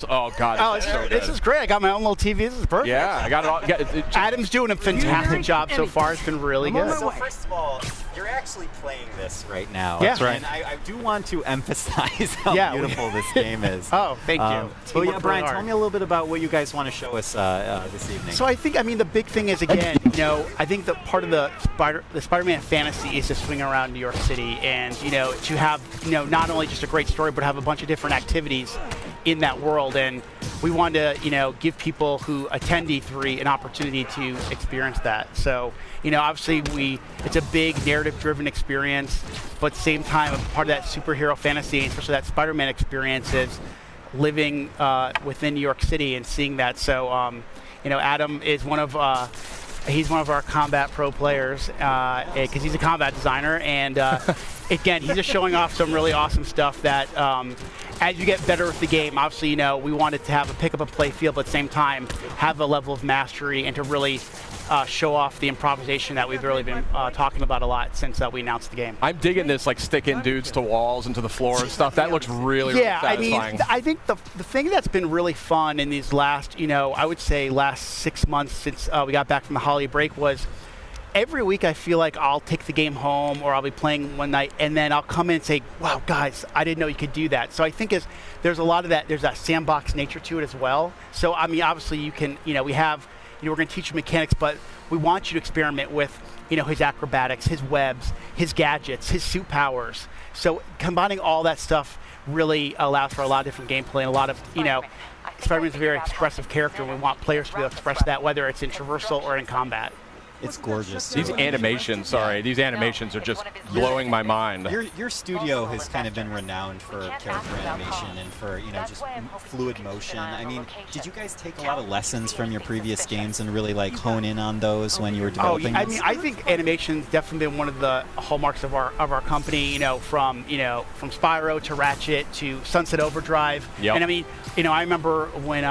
Oh God! Oh, this is great. I got my own little TV. This is perfect. Yeah, I got it all. Adam's doing a fantastic job so far. It's been really good. So first of all, you're actually playing this right now. Yeah. That's right. And I do want to emphasize how beautiful this game is. Oh, thank you. But yeah, Brian, tell me a little bit about what you guys want to show us this evening. So I think, the big thing is, again, I think that part of the Spider-Man fantasy is to swing around New York City and, to have, not only just a great story, but have a bunch of different activities in that world, and we wanted to, give people who attend E3 an opportunity to experience that. So, obviously it's a big narrative-driven experience, but at the same time, part of that superhero fantasy, especially that Spider-Man experience, is living within New York City and seeing that. So, Adam is one of he's one of our combat pro players because he's a combat designer, and again, he's just showing off some really awesome stuff that as you get better with the game, obviously, we wanted to have a pick up and play feel, but at the same time, have a level of mastery and to really show off the improvisation that we've really been talking about a lot since we announced the game. I'm digging this, like sticking dudes to walls and to the floor and stuff. That looks really satisfying. I think the thing that's been really fun in these last, I would say last 6 months since we got back from the holiday break was every week I feel like I'll take the game home or I'll be playing one night and then I'll come in and say, wow, guys, I didn't know you could do that. So I think there's a lot of that, there's that sandbox nature to it as well. So, obviously you can, we have, we're going to teach you mechanics, but we want you to experiment with, his acrobatics, his webs, his gadgets, his suit powers. So combining all that stuff really allows for a lot of different gameplay and a lot of, Spider-Man's a very expressive character, and we want players to be able to express that, whether it's in traversal or in combat. It's gorgeous. These animations, these animations are just blowing my mind. Your studio has kind of been renowned for character animation and for, just fluid motion. I mean, did you guys take a lot of lessons from your previous games and really like hone in on those when you were developing this? I think animation's definitely been one of the hallmarks of our company, from Spyro to Ratchet to Sunset Overdrive. Yep. And I remember when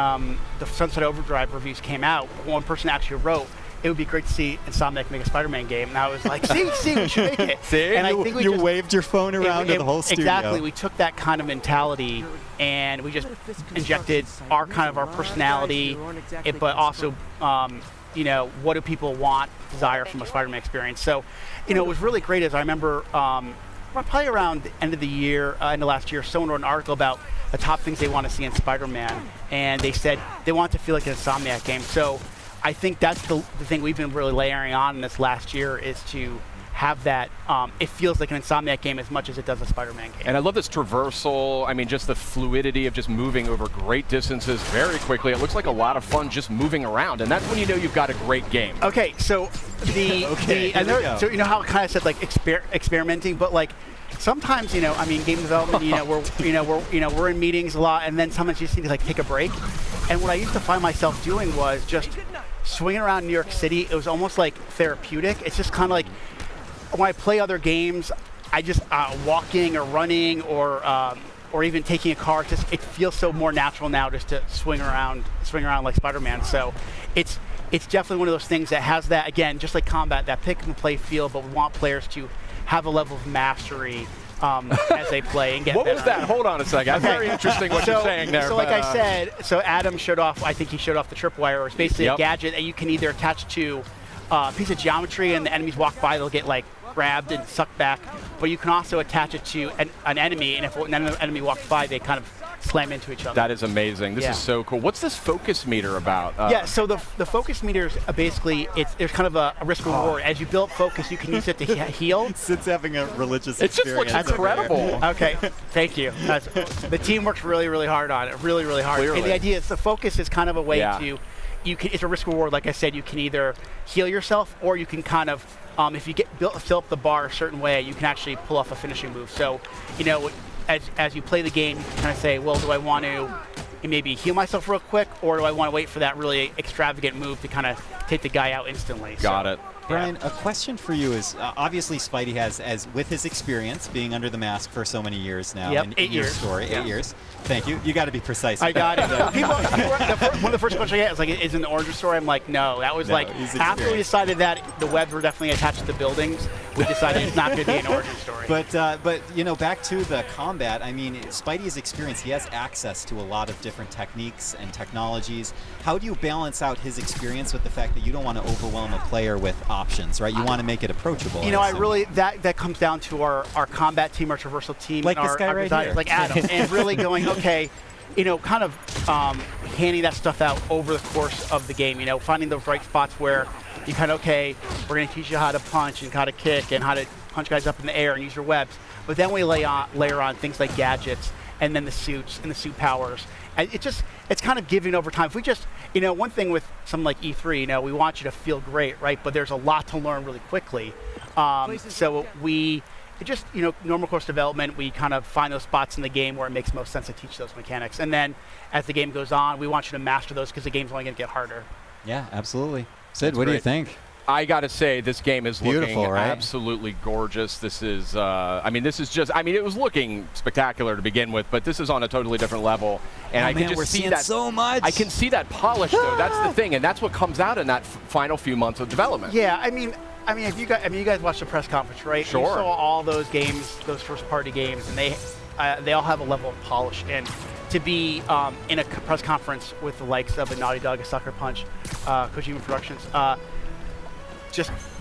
the Sunset Overdrive reviews came out, one person actually wrote, it would be great to see Insomniac make a Spider-Man game. And I was like, see, we should make it. See? And I think you waved your phone around to the whole studio. Exactly. We took that kind of mentality and we just injected our personality, but also, what do people want, desire from a Spider-Man experience. So, it was really great as I remember probably around the end of the year, end of last year, someone wrote an article about the top things they want to see in Spider-Man. And they said they want it to feel like an Insomniac game. So I think that's the thing we've been really layering on in this last year is to have that, it feels like an Insomniac game as much as it does a Spider-Man game. And I love this traversal, just the fluidity of just moving over great distances very quickly. It looks like a lot of fun just moving around, and that's when you know you've got a great game. Okay, so so how I kind of said like experimenting, but like sometimes, game development, we're in meetings a lot, and then sometimes you just need to like take a break. And what I used to find myself doing was just swinging around New York City. It was almost like therapeutic. It's just kind of like when I play other games, I just walking or running or even taking a car. It feels so more natural now just to swing around like Spider-Man. So it's definitely one of those things that has that, again, just like combat, that pick and play feel, but we want players to have a level of mastery as they play and get What better. was that? Hold on a second. That's very interesting what you're saying there. So like I said, Adam showed off, I think he showed off the tripwire. It's basically a gadget that you can either attach to a piece of geometry and the enemies walk by, they'll get like grabbed and sucked back. But you can also attach it to an enemy, and if an enemy walks by, they kind of slam into each other. That is amazing. This is so cool. What's this focus meter about? So the focus meter is basically, there's kind of a risk reward. As you build focus, you can use it to heal. Sid's having a religious experience. It just looks incredible. Okay, thank you. The team works really, really hard on it, really, really hard. Clearly. And the idea is the focus is kind of a way to, it's a risk reward. Like I said, you can either heal yourself or you can kind of, if you fill up the bar a certain way, you can actually pull off a finishing move. So, as you play the game, you can kind of say, well, do I want to maybe heal myself real quick, or do I want to wait for that really extravagant move to kind of take the guy out instantly? Got it. Brian, a question for you is, obviously Spidey has, with his experience being under the mask for so many years now, Yep, in 8 your years. Story, 8 years. Thank you. You got to be precise. I got it. One of the first questions I get is like, is it an origin story? I'm like, no. That was after we decided that the webs were definitely attached to the buildings, we decided it's not going to be an origin story. But you know, back to the combat. I mean, Spidey's experience. He has access to a lot of different techniques and technologies. How do you balance out his experience with the fact that you don't want to overwhelm a player with options, right? You want to make it approachable. You know, I really that comes down to our combat team, our traversal team, like and this guy our right designers, here. like Adam, and really going, okay, you know, kind of handing that stuff out over the course of the game. You know, finding those right spots where you kind of, okay, we're going to teach you how to punch and how to kick and how to punch guys up in the air and use your webs. But then we layer on things like gadgets and then the suits and the suit powers. And it's kind of giving over time. If we just, you know, one thing with something like E3, you know, we want you to feel great, right? But there's a lot to learn really quickly. So we just, you know, normal course development, we kind of find those spots in the game where it makes most sense to teach those mechanics. And then as the game goes on, we want you to master those because the game's only going to get harder. Yeah, absolutely. Sid, That's what do you great. think? I got to say, this game is Beautiful, looking right? absolutely gorgeous. This is, I mean, this is just, I mean, it was looking spectacular to begin with, but this is on a totally different level. And I can just we're see seeing that so much. I can see that polish, though. That's the thing, and that's what comes out in that final few months of development. Yeah, I mean, if you guys watched the press conference, right? Sure. You saw all those games, those first-party games, and they all have a level of polish. And to be in a press conference with the likes of a Naughty Dog, a Sucker Punch, Kojima Productions,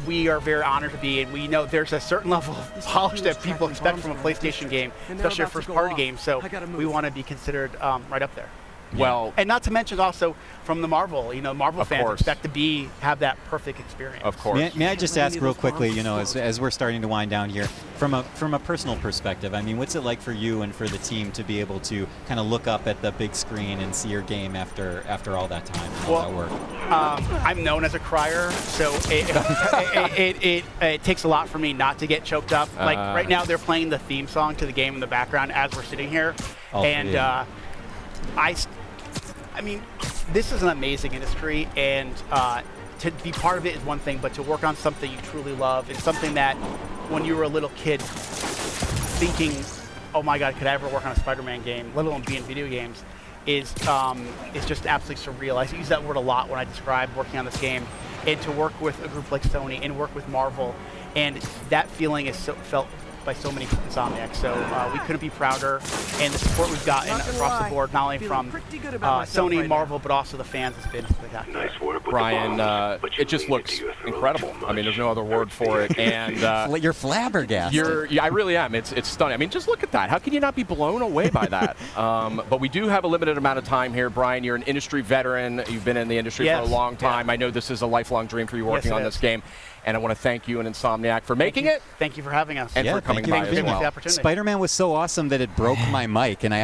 we are very honored to be, and we know there's a certain level of polish that people expect from a PlayStation game, especially a first-party game. So we want to be considered right up there. Well, And not to mention also from the Marvel, you know, Marvel Of fans course. expect to have that perfect experience. of course. May I just ask real quickly, you know, as we're starting to wind down here, from a personal perspective, I mean, what's it like for you and for the team to be able to kind of look up at the big screen and see your game after all that time, all that work? I'm known as a crier, so it takes a lot for me not to get choked up. Like right now, they're playing the theme song to the game in the background as we're sitting here, and I mean, this is an amazing industry, and to be part of it is one thing, but to work on something you truly love and something that when you were a little kid thinking, oh my God, could I ever work on a Spider-Man game, let alone be in video games, is just absolutely surreal. I use that word a lot when I describe working on this game, and to work with a group like Sony and work with Marvel, and that feeling is felt by so many Insomniacs. So we couldn't be prouder, and the support we've gotten across the board, not only from Sony, Marvel, but also the fans, has been spectacular. Nice work with Brian, the bombs, it just looks incredible. I mean, there's no other word for it. And You're flabbergasted. I really am. It's stunning. I mean, just look at that. How can you not be blown away by that? But we do have a limited amount of time here. Brian, you're an industry veteran. You've been in the industry for a long time. I know this is a lifelong dream for you working on this game. And I want to thank you and Insomniac for making it. Thank you for having us. And for coming by as well. Spider-Man was so awesome that it broke my mic, and I